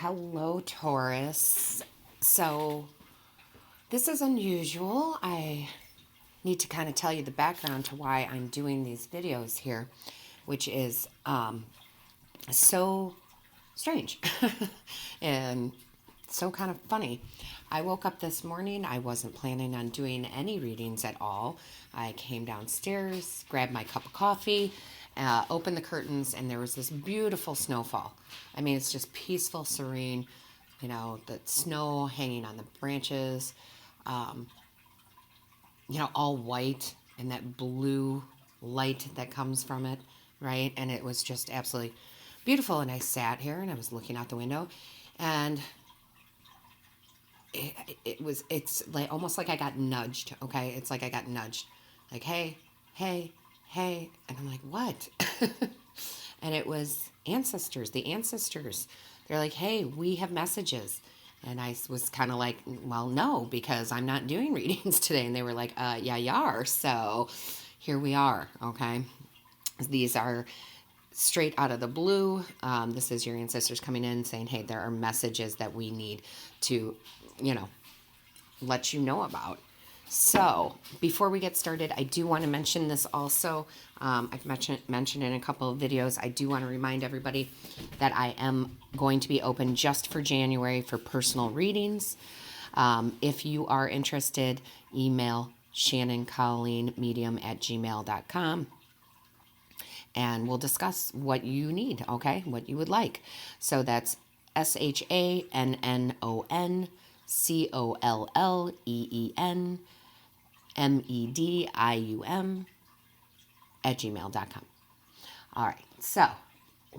Hello, Taurus. So, this is unusual. I need to kind of tell you the background to why I'm doing these videos here, which is so strange and so kind of funny. I woke up this morning. I wasn't planning on doing any readings at all. I came downstairs, grabbed my cup of coffee, opened the curtains, and there was this beautiful snowfall. I mean, it's just peaceful, serene, the snow hanging on the branches, all white and that blue light that comes from it, right? And it was just absolutely beautiful. And I sat here and I was looking out the window, and it's like almost like I got nudged. Okay, it's like I got nudged, like, hey, hey, hey, and I'm like, what? And it was ancestors, the ancestors. They're like, hey, we have messages. And I was kind of like, well, no, because I'm not doing readings today. And they were like, yeah, you are. So here we are. Okay, these are straight out of the blue. This is your ancestors coming in saying, hey, there are messages that we need to, let you know about. So before we get started, I do want to mention this also. I've mentioned in a couple of videos. I do want to remind everybody that I am going to be open just for January for personal readings. If you are interested, email shannoncolleen.medium@gmail.com. And we'll discuss what you need, okay? What you would like. So that's ShannonColleen@gmail.com. All right, so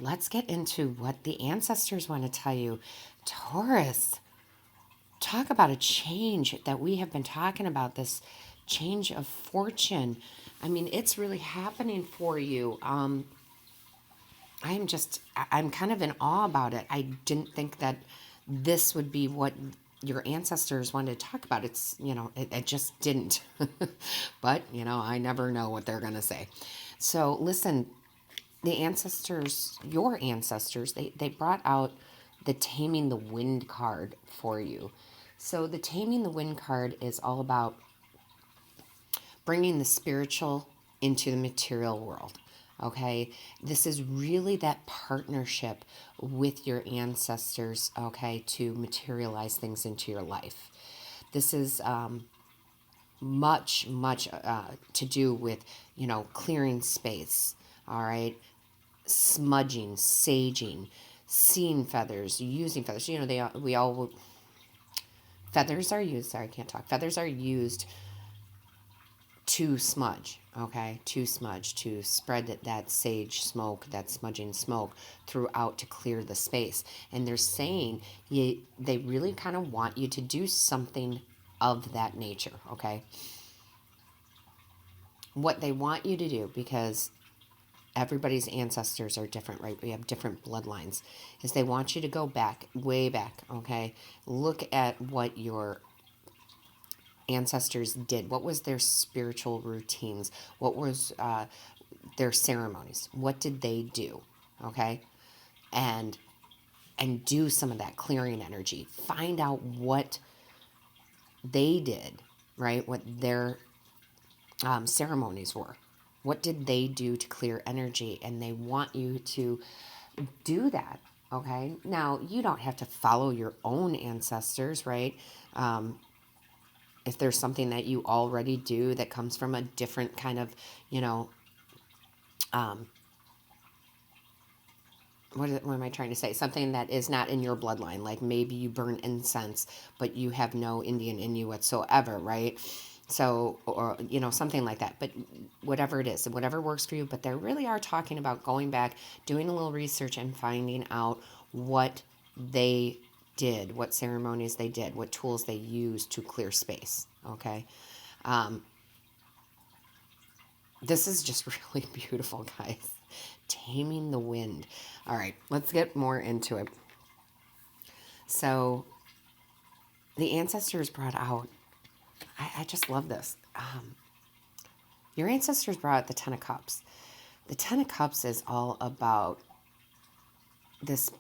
let's get into what the ancestors want to tell you. Taurus, talk about a change that we have been talking about, this change of fortune. I mean, it's really happening for you. I'm kind of in awe about it. I didn't think that this would be what your ancestors wanted to talk about. It's, it just didn't. But, I never know what they're going to say. So listen, the ancestors, your ancestors, they brought out the Taming the Wind card for you. So the Taming the Wind card is all about bringing the spiritual into the material world. Okay, this is really that partnership with your ancestors, okay, to materialize things into your life. This is much to do with, clearing space, all right, smudging, saging, seeing feathers, using feathers. Feathers are used, sorry, I can't talk. Feathers are used to smudge, okay, to spread that sage smoke, that smudging smoke throughout to clear the space. And they're saying they really kind of want you to do something of that nature, okay? What they want you to do, because everybody's ancestors are different, right? We have different bloodlines, is they want you to go back, way back, okay? Look at what your ancestors did. What was their spiritual routines? What was their ceremonies? What did they do? Okay, and do some of that clearing energy. Find out what they did, right? What their ceremonies were. What did they do to clear energy? And they want you to do that. Okay, now you don't have to follow your own ancestors, right? If there's something that you already do that comes from a different kind of, what am I trying to say? Something that is not in your bloodline. Like maybe you burn incense, but you have no Indian in you whatsoever, right? So, or, something like that. But whatever it is, whatever works for you. But they really are talking about going back, doing a little research and finding out what they did, what ceremonies they did, what tools they used to clear space, okay? This is just really beautiful, guys. Taming the Wind. All right, let's get more into it. So the ancestors brought out, I just love this. Your ancestors brought out the Ten of Cups. The Ten of Cups is all about this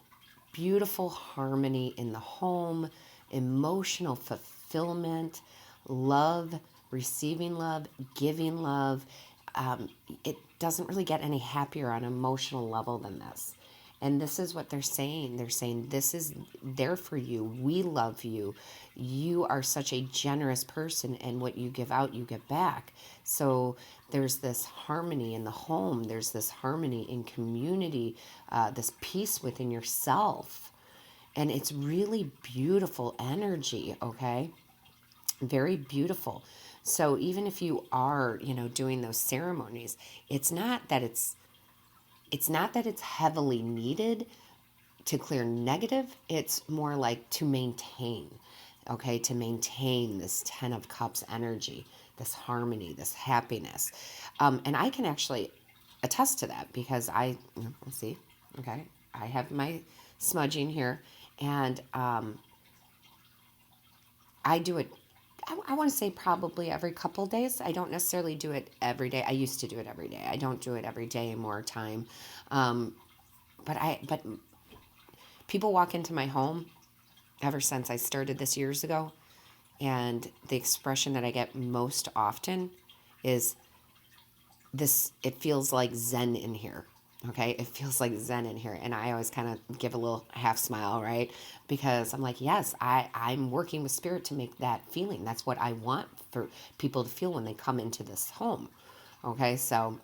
beautiful harmony in the home, emotional fulfillment, love, receiving love, giving love. It doesn't really get any happier on an emotional level than this. And this is what they're saying. They're saying, this is there for you. We love you. You are such a generous person, and what you give out, you get back. So there's this harmony in the home. There's this harmony in community, this peace within yourself. And it's really beautiful energy, okay? Very beautiful. So even if you are, doing those ceremonies, it's not that it's heavily needed to clear negative. It's more like to maintain, okay, to maintain this 10 of Cups energy, this harmony, this happiness. And I can actually attest to that because let's see, okay, I have my smudging here, and I do it, I want to say probably every couple days. I don't necessarily do it every day. I used to do it every day. I don't do it every day more time. But people walk into my home ever since I started this years ago, and the expression that I get most often is this: it feels like Zen in here. Okay, it feels like Zen in here. And I always kind of give a little half smile, right? Because I'm like, yes, I'm working with spirit to make that feeling. That's what I want for people to feel when they come into this home. Okay, so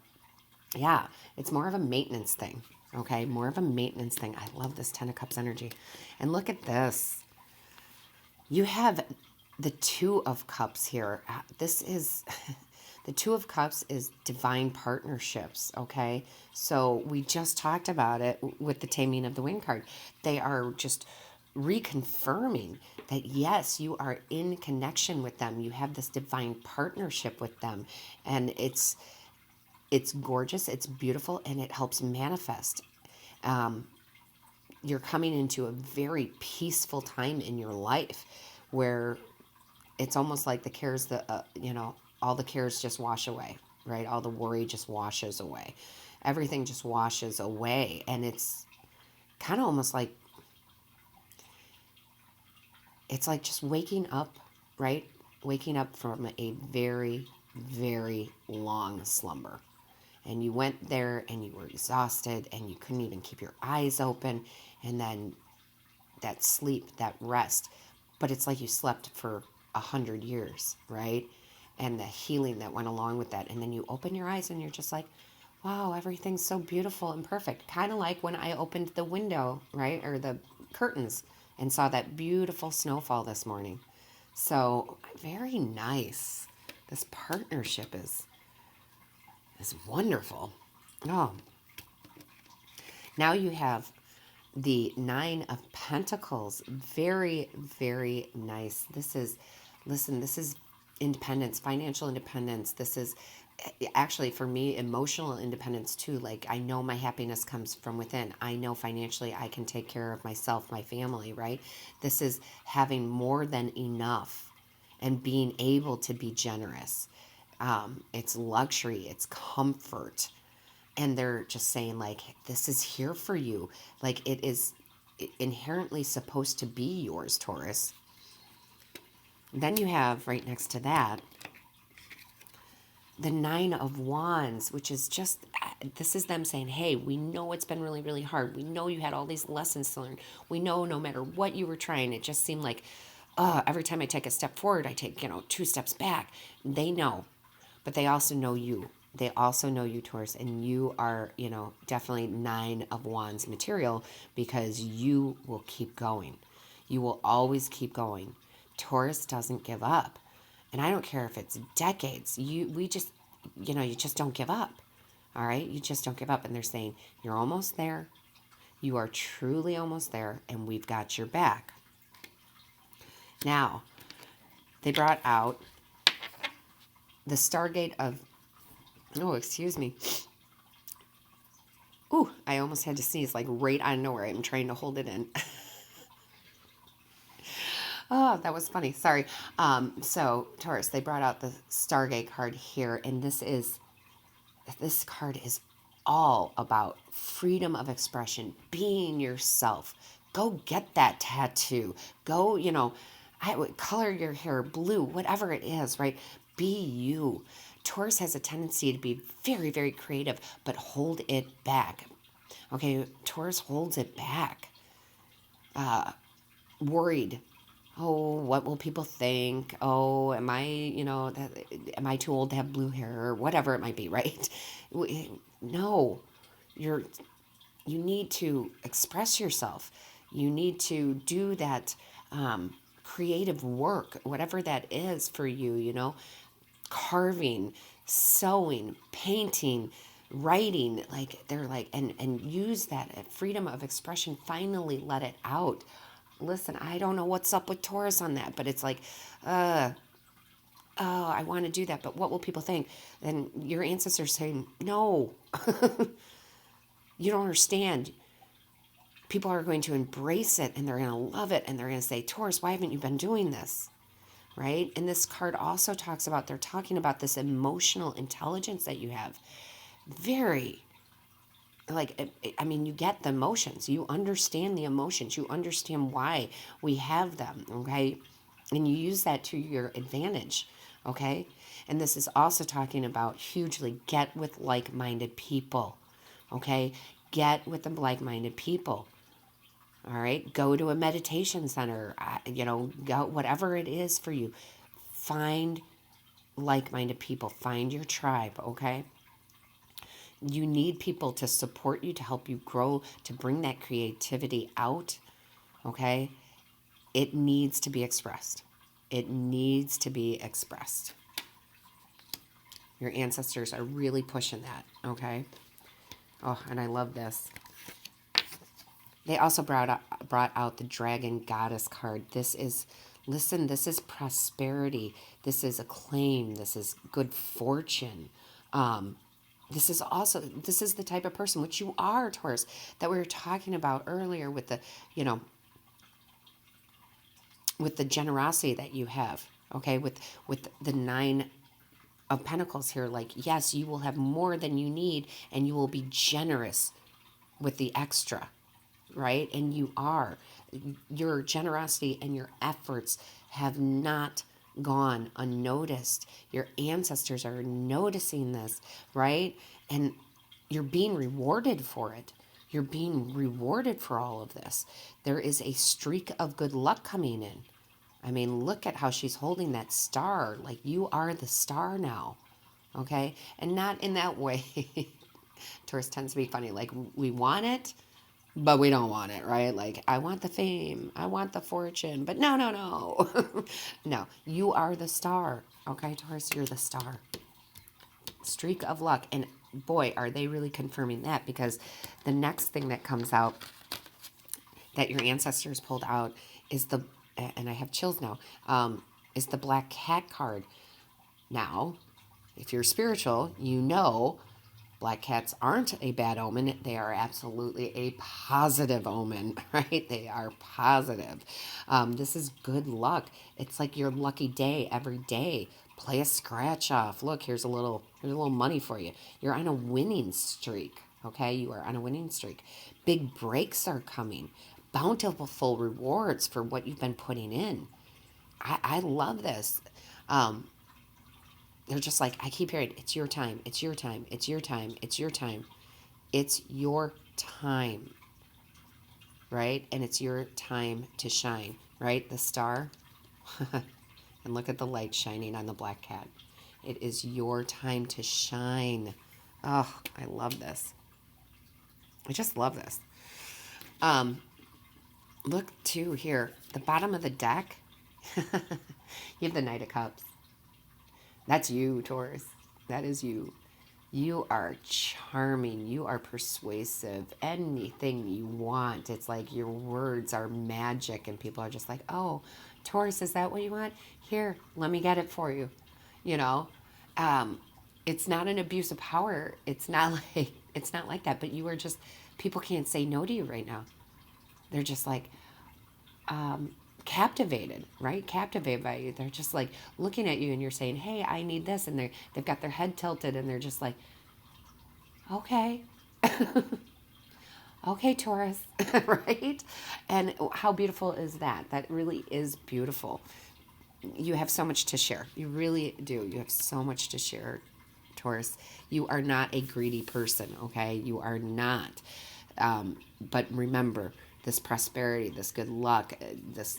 yeah, it's more of a maintenance thing. Okay, more of a maintenance thing. I love this 10 of Cups energy. And look at this. You have the 2 of Cups here. This is... The 2 of Cups is divine partnerships, okay? So we just talked about it with the Taming of the Wind card. They are just reconfirming that, yes, you are in connection with them. You have this divine partnership with them. And it's gorgeous, it's beautiful, and it helps manifest. You're coming into a very peaceful time in your life where it's almost like the cares all the cares just wash away, right? All the worry just washes away. Everything just washes away. And it's kind of almost like, it's like just waking up, right? Waking up from a very, very long slumber. And you went there and you were exhausted and you couldn't even keep your eyes open. And then that sleep, that rest, but it's like you slept for 100 years, right? And the healing that went along with that. And then you open your eyes and you're just like, wow, everything's so beautiful and perfect. Kind of like when I opened the window, right? Or the curtains and saw that beautiful snowfall this morning. So very nice. This partnership is wonderful. Oh, now you have the 9 of Pentacles. Very, very nice. This is independence, financial independence. This is actually for me emotional independence too. Like, I know my happiness comes from within. I know financially I can take care of myself, my family, right? This is having more than enough and being able to be generous. It's luxury, it's comfort. And they're just saying, like, this is here for you. Like, it is inherently supposed to be yours, Taurus. Then you have right next to that the 9 of Wands, which is just, this is them saying, hey, we know it's been really, really hard. We know you had all these lessons to learn. We know no matter what you were trying, it just seemed like, every time I take a step forward, I take, 2 steps back. They know, but they also know you. They also know you, Taurus, and you are, definitely 9 of Wands material because you will keep going. You will always keep going. Taurus doesn't give up. And I don't care if it's decades. You just don't give up. All right? You just don't give up. And they're saying, you're almost there. You are truly almost there, and we've got your back. Now, they brought out the Stargate of, oh, excuse me. Ooh, I almost had to sneeze, like right out of nowhere. I'm trying to hold it in. Oh, that was funny. Sorry. So, Taurus, they brought out the Stargate card here, and this card is all about freedom of expression, being yourself, Go get that tattoo. Go, I would color your hair blue, whatever it is, right? Be you. Taurus has a tendency to be very, very creative, but hold it back. Okay, Taurus holds it back. Worried. Oh, what will people think? Oh, am I too old to have blue hair or whatever it might be, right? No, you're you need to express yourself. You need to do that creative work, whatever that is for you, carving, sewing, painting, writing, like they're like, and use that freedom of expression, finally let it out. Listen, I don't know what's up with Taurus on that, but it's like, oh, I want to do that, but what will people think? And your ancestors saying, no, you don't understand. People are going to embrace it and they're going to love it and they're going to say, Taurus, why haven't you been doing this? Right? And this card also talks about, they're talking about this emotional intelligence that you have. Very, like, I mean, you get the emotions. You understand the emotions. You understand why we have them, okay? And you use that to your advantage, okay? And this is also talking about hugely get with like-minded people, okay? Get with the like-minded people. All right, go to a meditation center, go whatever it is for you. Find like-minded people, find your tribe, okay? You need people to support you, to help you grow, to bring that creativity out, okay? It needs to be expressed. It needs to be expressed. Your ancestors are really pushing that, okay? Oh, and I love this. They also brought out the Dragon Goddess card. This is prosperity. This is acclaim. This is good fortune. This is the type of person, which you are, Taurus, that we were talking about earlier with the, with the generosity that you have, okay, with the 9 of Pentacles here. Like, yes, you will have more than you need and you will be generous with the extra. Right? And you are. Your generosity and your efforts have not gone unnoticed. Your ancestors are noticing this, right? And you're being rewarded for it. You're being rewarded for all of this. There is a streak of good luck coming in. I mean, look at how she's holding that star. Like, you are the star now, okay? And not in that way. Taurus tends to be funny. Like, we want it, but we don't want it, right? Like, I want the fame, I want the fortune, but no. No, you are the star, okay, Taurus, you're the star. Streak of luck. And boy, are they really confirming that, because the next thing that comes out that your ancestors pulled out is and I have chills now, is the Black Cat card. Now, if you're spiritual, Black cats aren't a bad omen. They are absolutely a positive omen, right? They are positive. This is good luck. It's like your lucky day every day. Play a scratch off. Look, here's a little money for you. You're on a winning streak, okay? You are on a winning streak. Big breaks are coming. Bountiful rewards for what you've been putting in. I love this. They're just like, I keep hearing, it's your time, it's your time, it's your time, it's your time. It's your time, right? And it's your time to shine, right? The star. And look at the light shining on the Black Cat. It is your time to shine. Oh, I love this. I just love this. Look too here, the bottom of the deck. You have the Knight of Cups. That's you, Taurus. That is you. You are charming. You are persuasive. Anything you want. It's like your words are magic, and people are just like, oh, Taurus, is that what you want? Here, let me get it for you. You know, it's not an abuse of power. It's not like that. But you are just, people can't say no to you right now. They're just like, captivated, right? Captivated by you. They're just like looking at you and you're saying, hey, I need this. And they've got their head tilted and they're just like, okay. Okay, Taurus, right? And how beautiful is that? That really is beautiful. You have so much to share. You really do. You have so much to share, Taurus. You are not a greedy person, okay? You are not. But remember, this prosperity, this good luck, this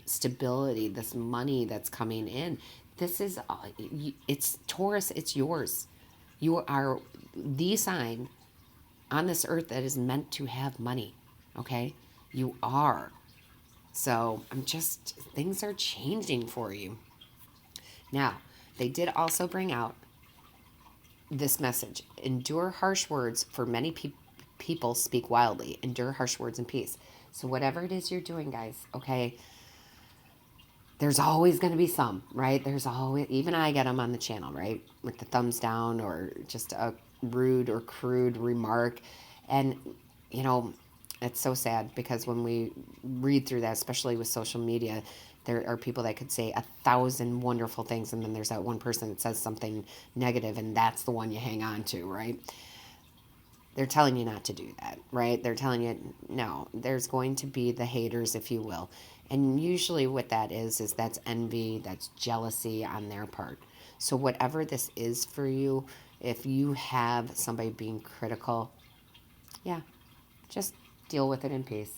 stability, this money that's coming in. This is it's Taurus. It's yours. You are the sign on this earth that is meant to have money. Okay, you are. So I'm just things are changing for you. Now, they did also bring out this message: endure harsh words, for many people speak wildly. Endure harsh words in peace. So whatever it is you're doing, guys, okay, there's always going to be some, right? There's always, even I get them on the channel, right? With the thumbs down or just a rude or crude remark. And, you know, it's so sad because when we read through that, especially with social media, there are people that could say 1,000 wonderful things, and then there's that one person that says something negative, and that's the one you hang on to, right? They're telling you not to do that, right? They're telling you, no, there's going to be the haters, if you will. And usually what that is that's envy, that's jealousy on their part. So whatever this is for you, if you have somebody being critical, yeah, just deal with it in peace.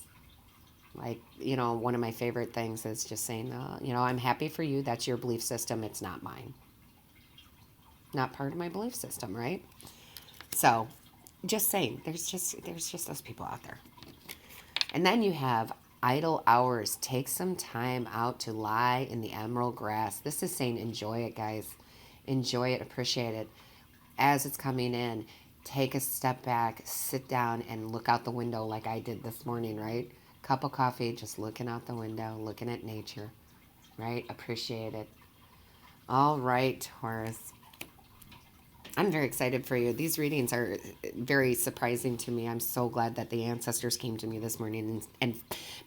Like, you know, one of my favorite things is just saying, you know, I'm happy for you. That's your belief system. It's not mine. Not part of my belief system, right? So just saying, there's just those people out there. And then you have idle hours. Take some time out to lie in the emerald grass. This is saying enjoy it, guys. Enjoy it, appreciate it. As it's coming in, take a step back, sit down, and look out the window like I did this morning, right? Cup of coffee, just looking out the window, looking at nature, right? Appreciate it. All right, Taurus. I'm very excited for you. These readings are very surprising to me. I'm so glad that the ancestors came to me this morning and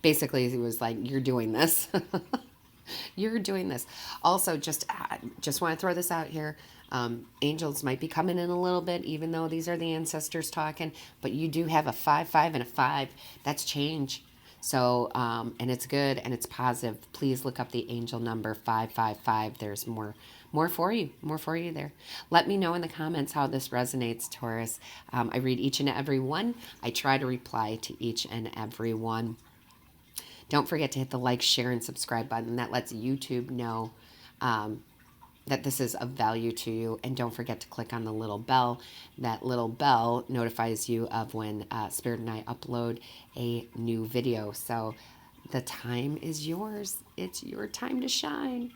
basically it was like, you're doing this. You're doing this. Also, just want to throw this out here. Angels might be coming in a little bit, even though these are the ancestors talking, but you do have a 5, 5, and a 5. That's change. So, and it's good and it's positive. Please look up the angel number 555. There's more for you there. Let me know in the comments how this resonates, Taurus. I read each and every one. I try to reply to each and every one. Don't forget to hit the like, share, and subscribe button. That lets YouTube know that this is of value to you. And don't forget to click on the little bell. That little bell notifies you of when Spirit and I upload a new video. So the time is yours. It's your time to shine.